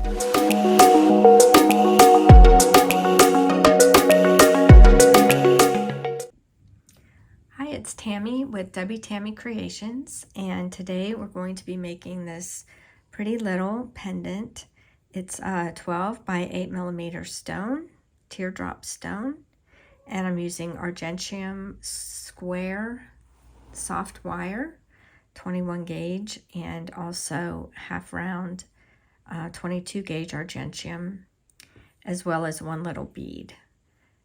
Hi, it's Tammy with Tammy Creations, and today we're going to be making this pretty little pendant. It's a 12 by 8 millimeter stone, teardrop stone, and I'm using Argentium square soft wire, 21 gauge, and also half round 22 gauge Argentium, as well as one little bead.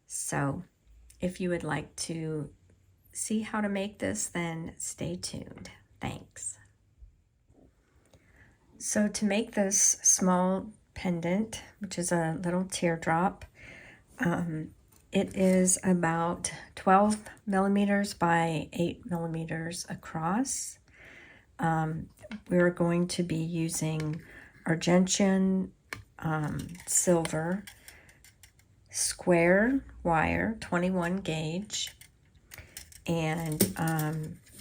So if you would like to see how to make this, then stay tuned. Thanks. So to make this small pendant, which is a little teardrop, it is about 12 millimeters by 8 millimeters across. We're going to be using Argentium silver square wire, 21 gauge, and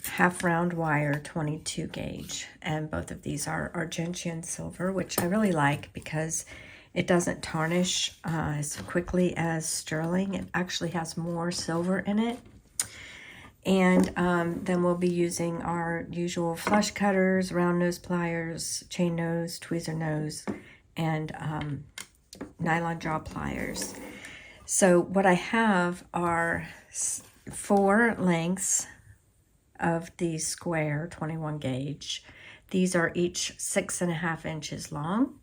half round wire, 22 gauge. And both of these are Argentium silver, which I really like because it doesn't tarnish as quickly as sterling. It actually has more silver in it. And then we'll be using our usual flush cutters, round nose pliers, chain nose, tweezer nose, and nylon jaw pliers. So what I have are 4 lengths of the square 21 gauge. These are each 6.5 inches long.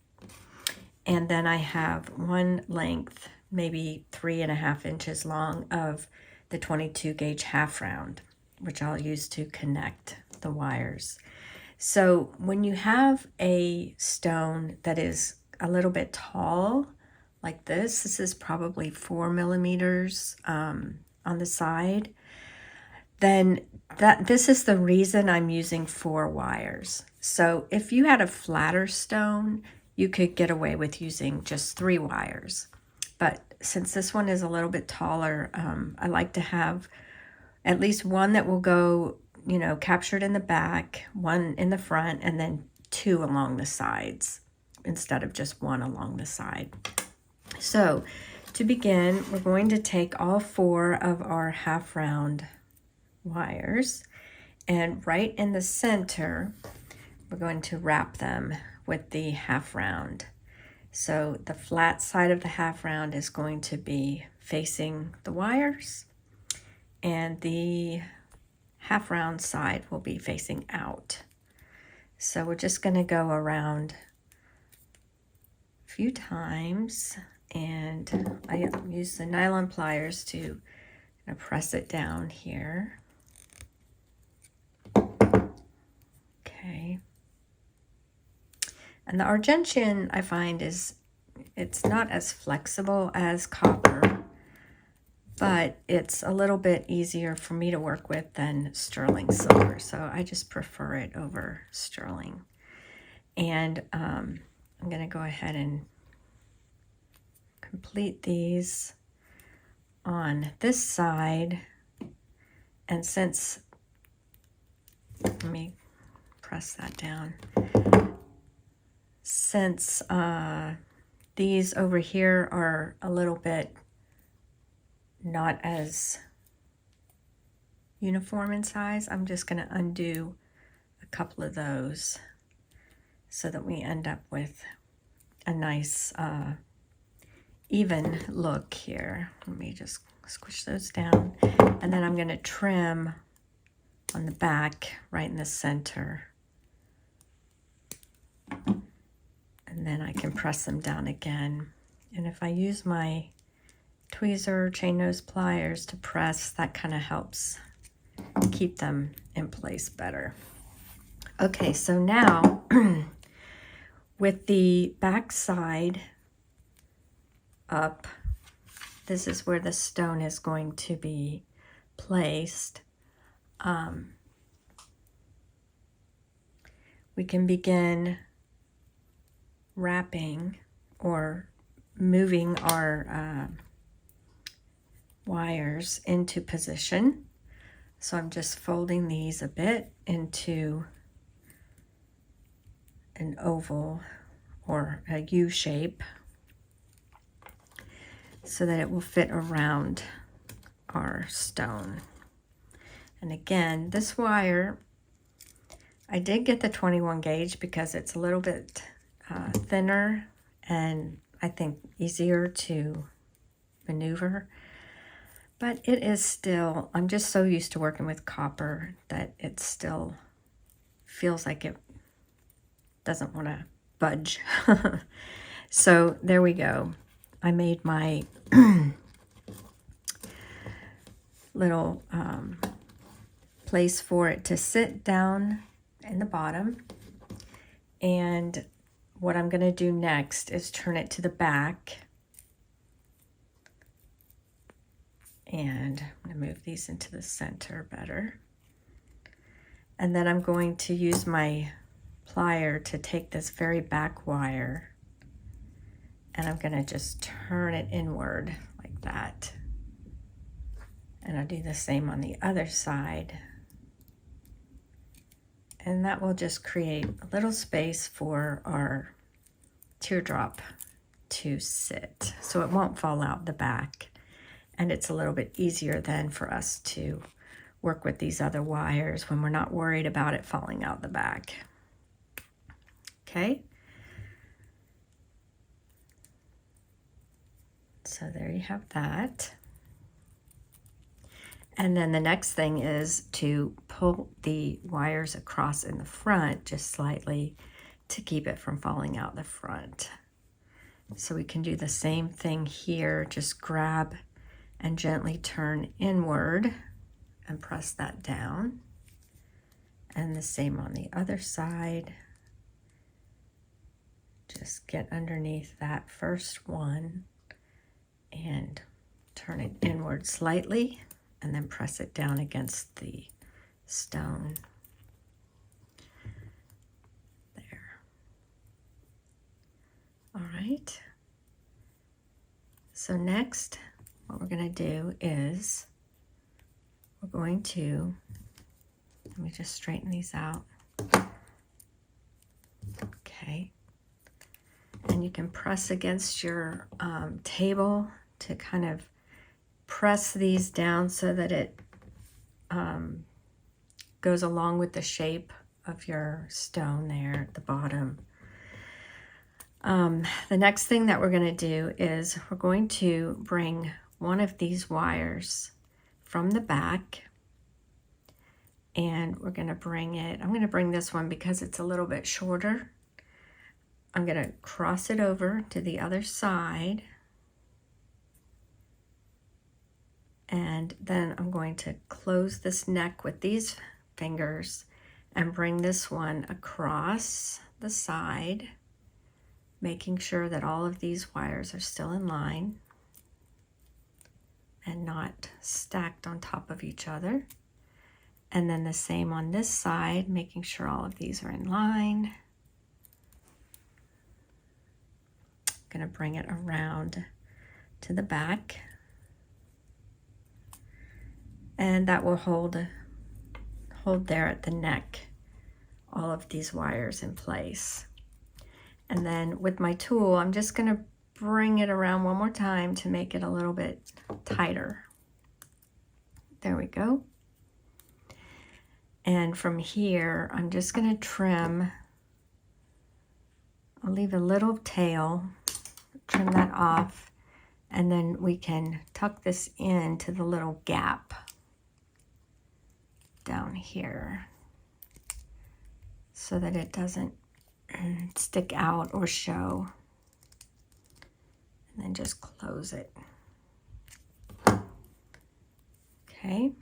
And then I have 1 length, maybe 3.5 inches long, of the 22 gauge half round, which I'll use to connect the wires. So when you have a stone that is a little bit tall, like this is probably 4 millimeters on the side, then this is the reason I'm using 4 wires. So if you had a flatter stone, you could get away with using just 3 wires. But since this one is a little bit taller, I like to have at least one that will go, captured in the back, 1 in the front, and then 2 along the sides instead of just 1 along the side. So to begin, we're going to take all 4 of our half round wires, and right in the center, we're going to wrap them with the half round. So the flat side of the half round is going to be facing the wires, and the half round side will be facing out. So we're just going to go around a few times, and I use the nylon pliers to press it down here. Okay. And the Argentium, I find, it's not as flexible as copper, but it's a little bit easier for me to work with than sterling silver. So I just prefer it over sterling. And I'm going to go ahead and complete these on this side. And since, let me press that down. Since these over here are a little bit not as uniform in size, I'm just going to undo a couple of those so that we end up with a nice even look here. Let me just squish those down, and then I'm going to trim on the back right in the center, and then I can press them down again. And if I use my tweezer chain nose pliers to press, that kind of helps keep them in place better. Okay, so now with the back side up, this is where the stone is going to be placed. We can begin wrapping or moving our wires into position. So I'm just folding these a bit into an oval or a U shape so that it will fit around our stone. And again, this wire, I did get the 21 gauge because it's a little bit thinner and I think easier to maneuver. But it is still, I'm just so used to working with copper that it still feels like it doesn't want to budge. So there we go. I made my little place for it to sit down in the bottom. And what I'm going to do next is turn it to the back. And I'm going to move these into the center better. And then I'm going to use my plier to take this very back wire and I'm going to just turn it inward like that. And I'll do the same on the other side. And that will just create a little space for our teardrop to sit, so it won't fall out the back. And it's a little bit easier then for us to work with these other wires when we're not worried about it falling out the back. Okay. So there you have that. And then the next thing is to pull the wires across in the front just slightly to keep it from falling out the front. So we can do the same thing here, just grab and gently turn inward and press that down. And the same on the other side. Just get underneath that first one and turn it inward slightly and then press it down against the stone. There. All right. So next, what we're going to do is we're going to, let me just straighten these out. Okay. And you can press against your table to kind of press these down so that it goes along with the shape of your stone there at the bottom. The next thing that we're going to do is we're going to bring one of these wires from the back and we're going to bring it, I'm going to bring this one because it's a little bit shorter. I'm going to cross it over to the other side. And then I'm going to close this neck with these fingers and bring this one across the side, making sure that all of these wires are still in line and not stacked on top of each other. And then the same on this side, making sure all of these are in line. Going to bring it around to the back. And that will hold there at the neck all of these wires in place. And then with my tool, I'm just going to bring it around one more time to make it a little bit tighter. There we go. And from here, I'm just going to trim. I'll leave a little tail, trim that off, and then we can tuck this into the little gap down here so that it doesn't stick out or show. And then just close it. Okay.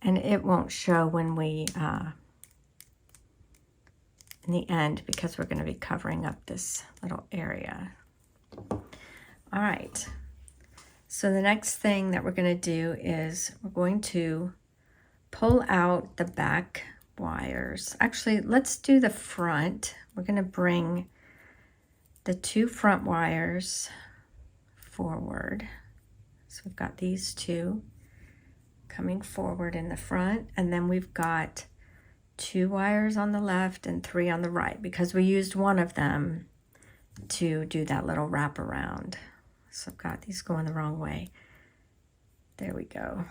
And it won't show when we, in the end, because we're going to be covering up this little area. All right. So the next thing that we're going to do is we're going to pull out the back wires. Actually, let's do the front. We're going to bring the two front wires forward. So we've got these two coming forward in the front, and then we've got 2 wires on the left and 3 on the right, because we used one of them to do that little wrap around. So I've got these going the wrong way. There we go.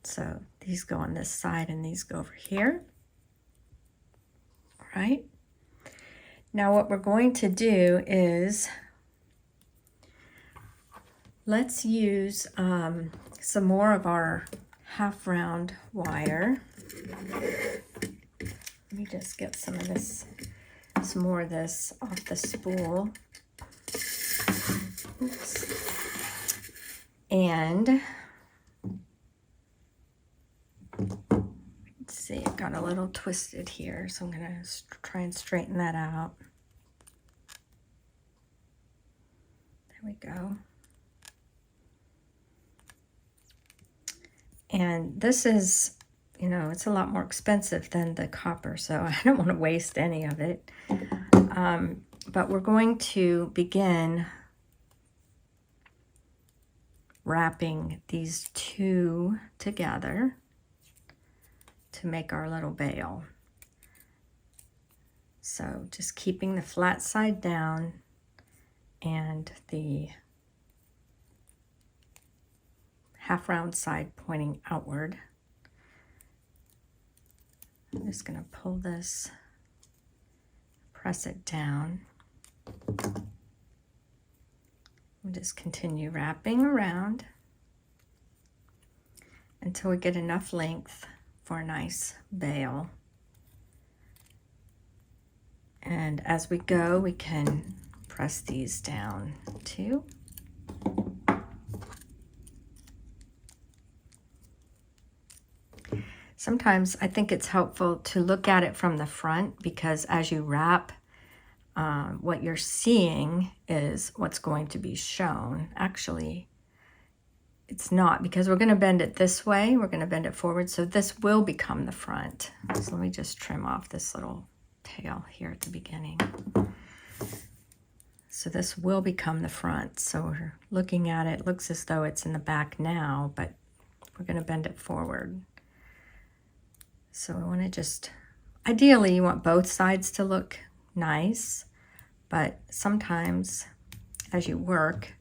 So these go on this side and these go over here. All right. Now what we're going to do is let's use some more of our half round wire. Let me just get some of this, some more of this off the spool. Oops. And let's see, it got a little twisted here, so I'm gonna try and straighten that out. There we go. And this is, you know, it's a lot more expensive than the copper, so I don't want to waste any of it. But we're going to begin wrapping these two together to make our little bail. So just keeping the flat side down and the half round side pointing outward. I'm just going to pull this, press it down, and just continue wrapping around until we get enough length for a nice bail. And as we go, we can press these down too. Sometimes I think it's helpful to look at it from the front, because as you wrap, what you're seeing is what's going to be shown. Actually, it's not, because we're going to bend it this way. We're going to bend it forward, so this will become the front. So let me just trim off this little tail here at the beginning. So this will become the front. So we're looking at it, looks as though it's in the back now, but we're going to bend it forward. So I want to just, ideally you want both sides to look nice, but sometimes as you work,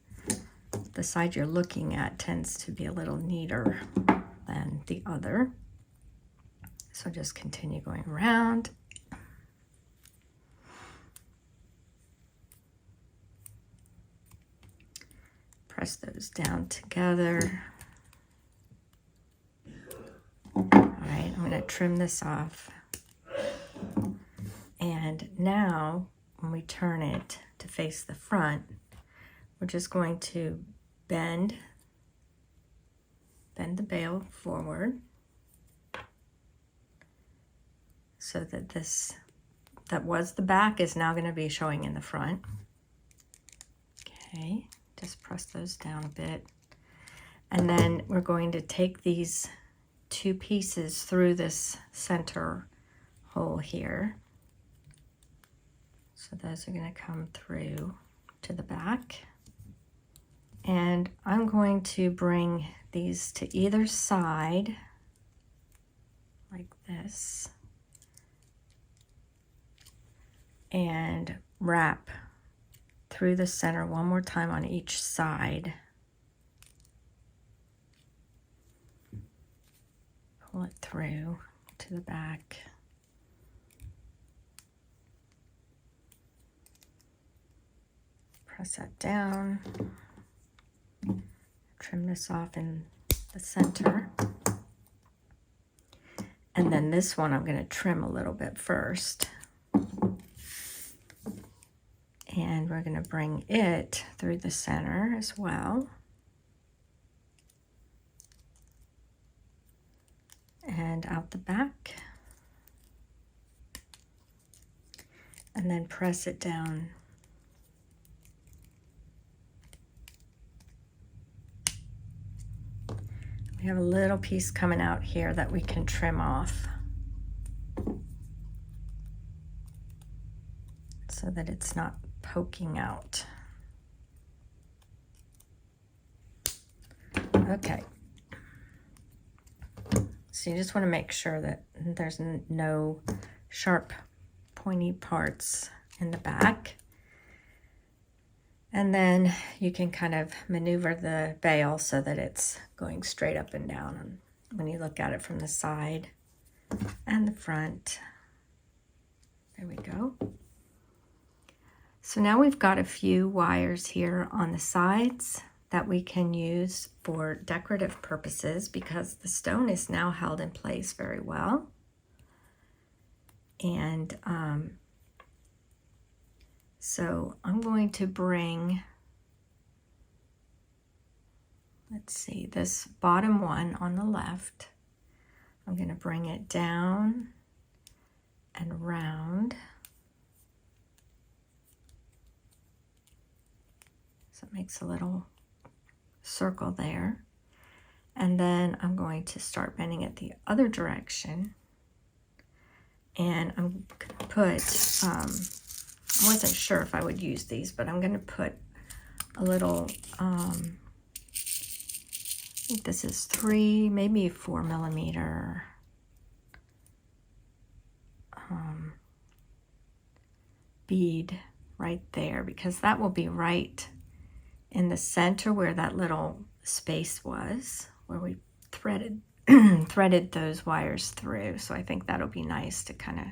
the side you're looking at tends to be a little neater than the other. So just continue going around. Press those down together. Alright, I'm going to trim this off. And now, when we turn it to face the front, we're just going to bend the bail forward so that this, that was the back, is now going to be showing in the front. Okay, just press those down a bit. And then we're going to take these two pieces through this center hole here. So those are going to come through to the back. And I'm going to bring these to either side like this and wrap through the center one more time on each side. Pull it through to the back. Press that down. Trim this off in the center. And then this one I'm going to trim a little bit first. And we're going to bring it through the center as well. And out the back. And then press it down. We have a little piece coming out here that we can trim off so that it's not poking out. Okay. So you just want to make sure that there's no sharp pointy parts in the back. And then you can kind of maneuver the veil so that it's going straight up and down when you look at it from the side and the front. There we go. So now we've got a few wires here on the sides that we can use for decorative purposes because the stone is now held in place very well. And so I'm going to bring, let's see, this bottom one on the left. I'm going to bring it down and round. So it makes a little circle there. And then I'm going to start bending it the other direction. And I'm going to put, I wasn't sure if I would use these, but I'm going to put a little, I think this is 3, maybe 4 millimeter bead right there, because that will be right in the center where that little space was, where we threaded threaded those wires through. So I think that'll be nice to kind of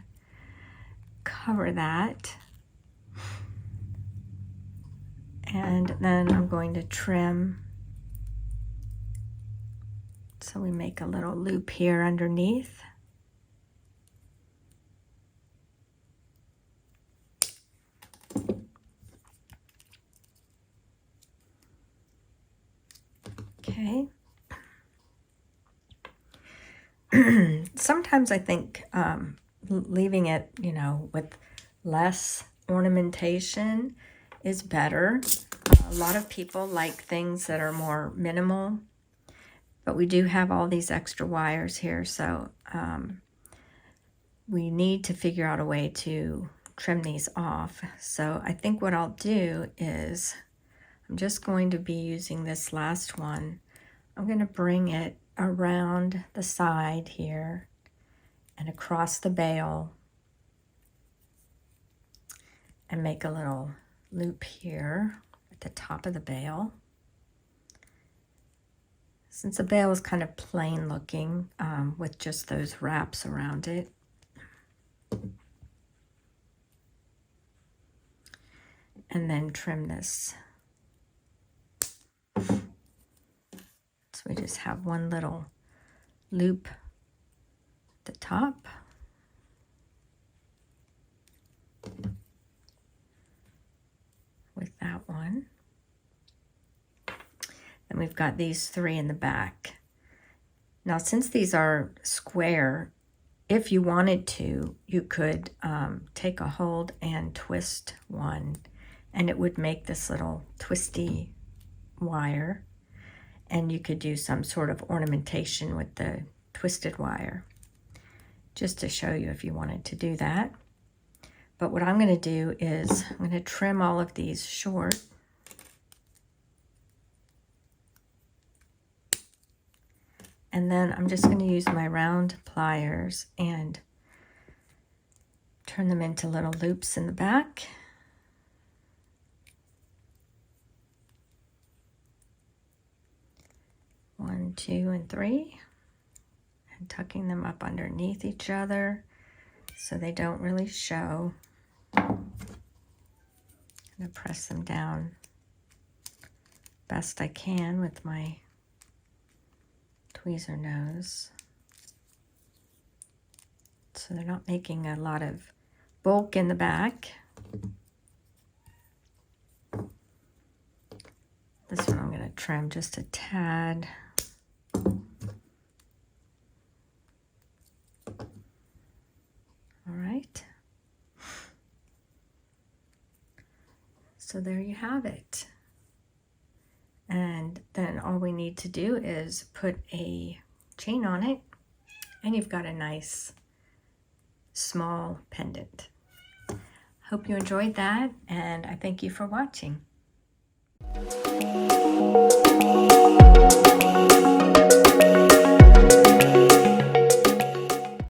cover that. And then I'm going to trim. So we make a little loop here underneath. Okay. Sometimes I think leaving it, you know, with less ornamentation is better. A lot of people like things that are more minimal, but we do have all these extra wires here, so we need to figure out a way to trim these off. So I think what I'll do is I'm just going to be using this last one. I'm going to bring it around the side here and across the bail and make a little loop here at the top of the bail. Since the bail is kind of plain looking with just those wraps around it. And then trim this. So we just have one little loop at the top. With that one. Then we've got these 3 in the back. Now, since these are square, if you wanted to, you could take a hold and twist one, and it would make this little twisty wire. And you could do some sort of ornamentation with the twisted wire, just to show you if you wanted to do that. But what I'm going to do is I'm going to trim all of these short. And then I'm just going to use my round pliers and turn them into little loops in the back. One, 2, and 3, and tucking them up underneath each other so they don't really show. I'm going to press them down best I can with my tweezer nose so they're not making a lot of bulk in the back. This one I'm going to trim just a tad. All right. So there you have it. And then all we need to do is put a chain on it, and you've got a nice small pendant. Hope you enjoyed that, and I thank you for watching.